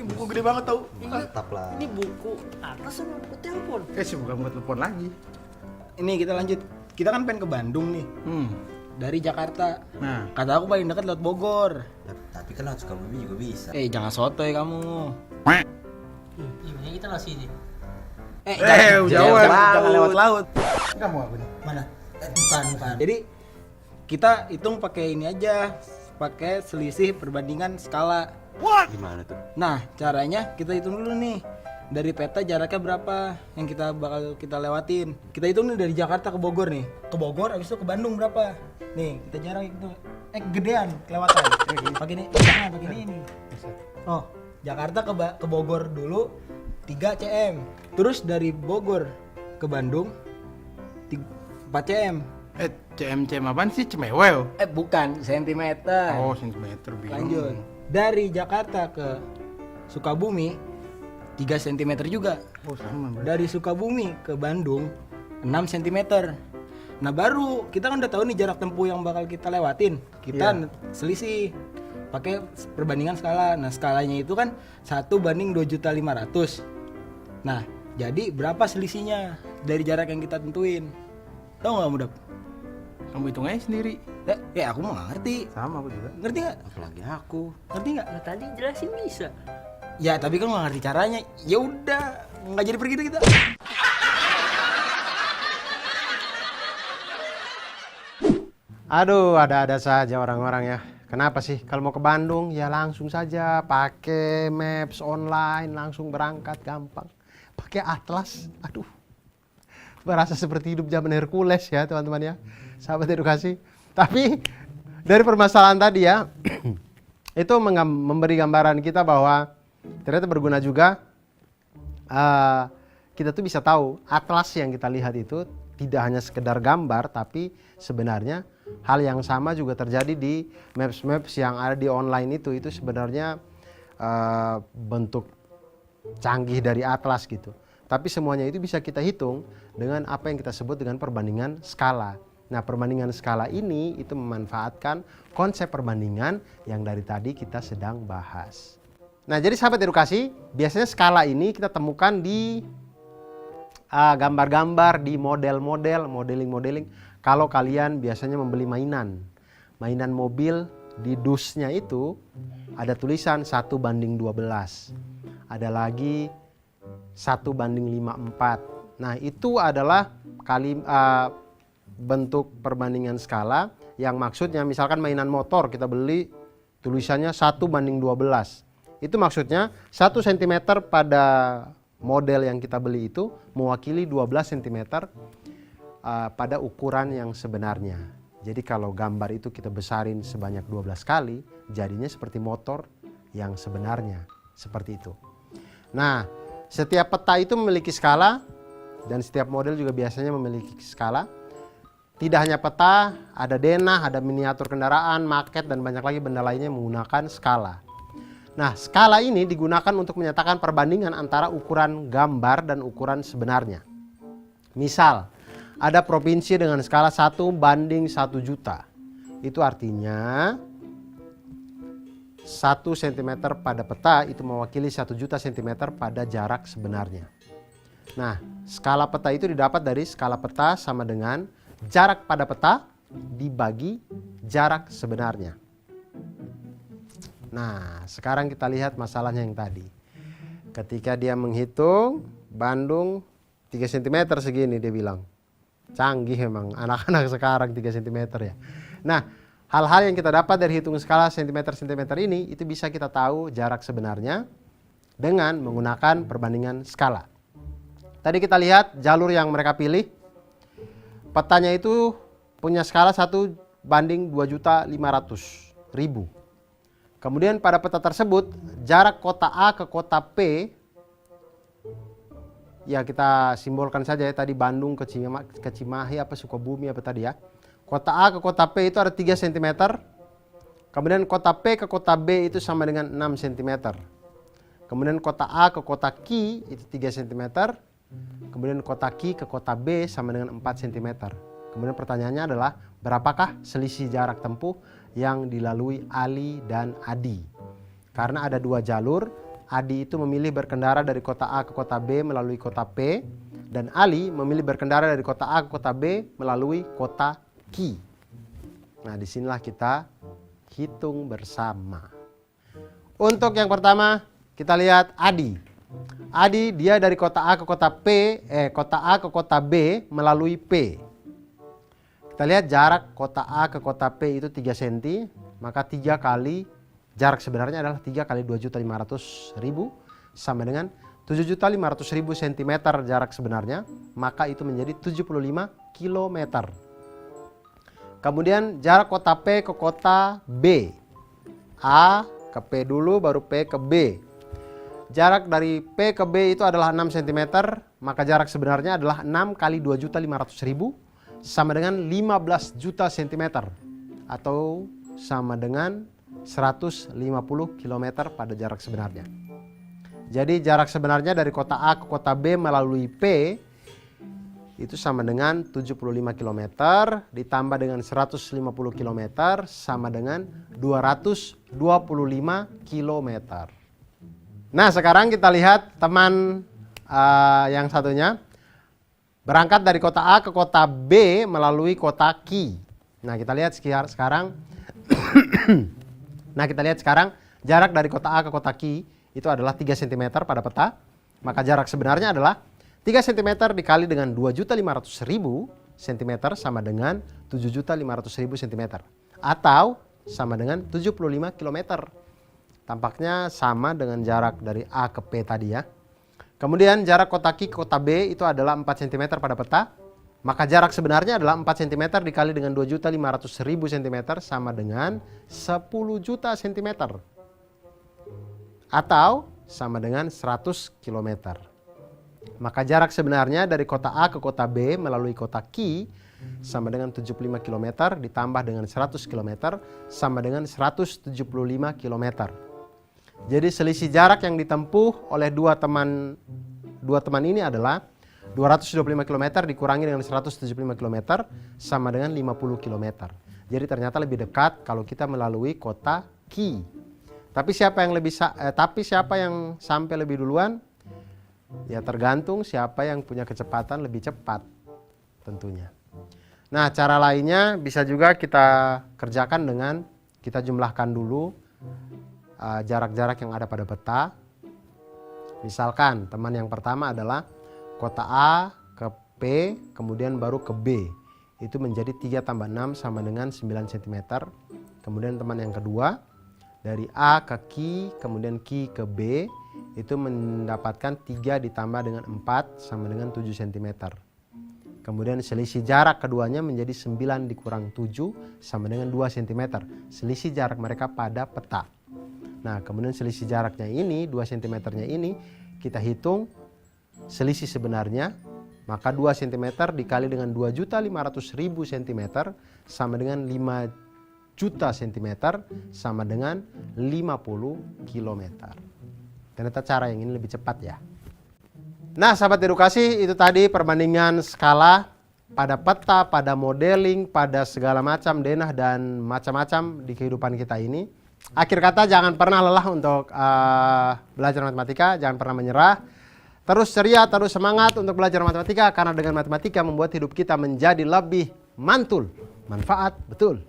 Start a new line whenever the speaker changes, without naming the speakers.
Buku gede banget tau.
Mantap lah.
Ini buku atas sama buku telepon.
Sih bukan buat telepon lagi.
Ini kita lanjut. Kita kan pengen ke Bandung nih. Dari Jakarta.
Nah,
Kata aku paling dekat lewat Bogor.
Tapi kan lewat Sukabumi juga bisa.
Jangan sotoy kamu.
Ini kita lewat sini.
Jangan lewat laut.
kamu aku nih.
Mana? Depan.
Jadi kita hitung pakai ini aja, pakai selisih perbandingan skala.
Gimana tuh?
Nah, caranya kita hitung dulu nih. Dari peta jaraknya berapa yang kita bakal kita lewatin. Kita hitung nih dari Jakarta ke Bogor nih. Ke Bogor habis itu ke Bandung berapa? Nih, kita jarak itu gedean kelewatan. Pakai ini, jangan pakai ini. Oh, Jakarta ke Bogor dulu 3 cm. Terus dari Bogor ke Bandung 4 cm.
CM apaan sih? Cemewew.
Bukan, sentimeter.
Oh, sentimeter bingung.
Lanjut. Dari Jakarta ke Sukabumi 3 cm juga.
Oh, sama berarti.
Dari Sukabumi ke Bandung 6 cm. Nah baru kita kan udah tahu nih jarak tempuh yang bakal kita lewatin. Kita selisih pakai perbandingan skala. Nah skalanya itu kan 1:2.500.000. Nah jadi berapa selisihnya dari jarak yang kita tentuin? Tahu nggak Mudap?
Kamu hitung aja sendiri.
Aku mah nggak ngerti.
Sama aku juga.
Ngerti nggak?
Apalagi aku.
Ngerti nggak?
Nah, tadi jelasin bisa.
Ya tapi kan nggak ngerti caranya. Ya udah nggak jadi pergi deh kita.
Aduh, ada-ada saja orang-orang ya. Kenapa sih? Kalau mau ke Bandung ya langsung saja pakai maps online, langsung berangkat gampang. Pakai atlas, aduh. Berasa seperti hidup zaman Hercules ya teman-teman ya. Sahabat edukasi. Tapi dari permasalahan tadi ya, itu memberi gambaran kita bahwa ternyata berguna juga. Kita tuh bisa tahu atlas yang kita lihat itu tidak hanya sekedar gambar, tapi sebenarnya hal yang sama juga terjadi di maps-maps yang ada di online itu sebenarnya bentuk canggih dari atlas gitu. Tapi semuanya itu bisa kita hitung dengan apa yang kita sebut dengan perbandingan skala. Nah, perbandingan skala ini itu memanfaatkan konsep perbandingan yang dari tadi kita sedang bahas. Nah, jadi sahabat edukasi, biasanya skala ini kita temukan di gambar-gambar, di model-model, modeling-modeling. Kalau kalian biasanya membeli mainan mobil, di dusnya itu ada tulisan 1:12. Ada lagi 1:54. Nah, itu adalah bentuk perbandingan skala yang maksudnya misalkan mainan motor kita beli tulisannya 1:12. Itu maksudnya 1 cm pada model yang kita beli itu mewakili 12 cm pada ukuran yang sebenarnya. Jadi kalau gambar itu kita besarin sebanyak 12 kali, jadinya seperti motor yang sebenarnya. Seperti itu. Nah, setiap peta itu memiliki skala dan setiap model juga biasanya memiliki skala. Tidak hanya peta, ada denah, ada miniatur kendaraan, maket, dan banyak lagi benda lainnya yang menggunakan skala. Nah, skala ini digunakan untuk menyatakan perbandingan antara ukuran gambar dan ukuran sebenarnya. Misal, ada provinsi dengan skala 1:1 juta. Itu artinya 1 cm pada peta itu mewakili 1 juta cm pada jarak sebenarnya. Nah, skala peta itu didapat dari skala peta sama dengan jarak pada peta dibagi jarak sebenarnya. Nah, sekarang kita lihat masalahnya yang tadi. Ketika dia menghitung Bandung 3 cm segini dia bilang. Canggih memang anak-anak sekarang 3 cm ya. Nah, hal-hal yang kita dapat dari hitung skala cm-cm ini itu bisa kita tahu jarak sebenarnya dengan menggunakan perbandingan skala. Tadi kita lihat jalur yang mereka pilih. Petanya itu punya skala 1:2.500.000. Kemudian pada peta tersebut jarak kota A ke kota P, ya kita simbolkan saja ya tadi Bandung ke Cimahi apa Sukabumi apa tadi ya. Kota A ke kota P itu ada 3 cm. Kemudian kota P ke kota B itu sama dengan 6 cm. Kemudian kota A ke kota Q itu 3 cm. Kemudian kota Q ke kota B sama dengan 4 cm. Kemudian pertanyaannya adalah berapakah selisih jarak tempuh yang dilalui Ali dan Adi? Karena ada 2 jalur, Adi itu memilih berkendara dari kota A ke kota B melalui kota P, dan Ali memilih berkendara dari kota A ke kota B melalui kota Q. Nah, disinilah kita hitung bersama. Untuk yang pertama, kita lihat Adi. Adi dia dari kota A ke kota kota A ke kota B melalui P. Kita lihat jarak kota A ke kota P itu 3 cm, maka 3 kali jarak sebenarnya adalah 3 kali 2.500.000 sama dengan 7.500.000 cm jarak sebenarnya, maka itu menjadi 75 km. Kemudian jarak kota P ke kota B. A ke P dulu baru P ke B. Jarak dari P ke B itu adalah 6 cm, maka jarak sebenarnya adalah 6 kali 2.500.000 sama dengan 15 juta cm atau sama dengan 150 km pada jarak sebenarnya. Jadi jarak sebenarnya dari kota A ke kota B melalui P itu sama dengan 75 km ditambah dengan 150 km sama dengan 225 km. Nah, sekarang kita lihat teman yang satunya berangkat dari kota A ke kota B melalui kota Q. Nah, kita lihat sekarang jarak dari kota A ke kota Q itu adalah 3 cm pada peta. Maka jarak sebenarnya adalah 3 cm dikali dengan 2.500.000 cm sama dengan 7.500.000 cm atau sama dengan 75 km. Tampaknya sama dengan jarak dari A ke P tadi ya. Kemudian jarak kota Q ke kota B itu adalah 4 cm pada peta. Maka jarak sebenarnya adalah 4 cm dikali dengan 2.500.000 cm sama dengan 10 juta cm atau sama dengan 100 km. Maka jarak sebenarnya dari kota A ke kota B melalui kota Q sama dengan 75 km ditambah dengan 100 km sama dengan 175 km. Jadi selisih jarak yang ditempuh oleh dua teman ini adalah 225 km dikurangi dengan 175 km sama dengan 50 km. Jadi ternyata lebih dekat kalau kita melalui kota Q. Tapi siapa yang sampai lebih duluan? Ya tergantung siapa yang punya kecepatan lebih cepat tentunya. Nah, cara lainnya bisa juga kita kerjakan dengan kita jumlahkan dulu jarak-jarak yang ada pada peta. Misalkan teman yang pertama adalah kota A ke P, kemudian baru ke B. Itu menjadi 3 tambah 6 sama dengan 9 cm. Kemudian teman yang kedua, dari A ke Q, kemudian Q ke B, itu mendapatkan 3 ditambah dengan 4 sama dengan 7 cm. Kemudian selisih jarak keduanya menjadi 9 dikurang 7 sama dengan 2 cm. Selisih jarak mereka pada peta. Nah, kemudian selisih jaraknya ini, 2 cm-nya ini, kita hitung selisih sebenarnya, maka 2 cm dikali dengan 2.500.000 cm sama dengan 5 juta cm sama dengan 50 km. Ternyata cara yang ini lebih cepat ya. Nah, sahabat edukasi, itu tadi perbandingan skala pada peta, pada modeling, pada segala macam denah dan macam-macam di kehidupan kita ini. Akhir kata, jangan pernah lelah untuk belajar matematika, jangan pernah menyerah. Terus ceria, terus semangat untuk belajar matematika, karena dengan matematika membuat hidup kita menjadi lebih mantul, manfaat, betul.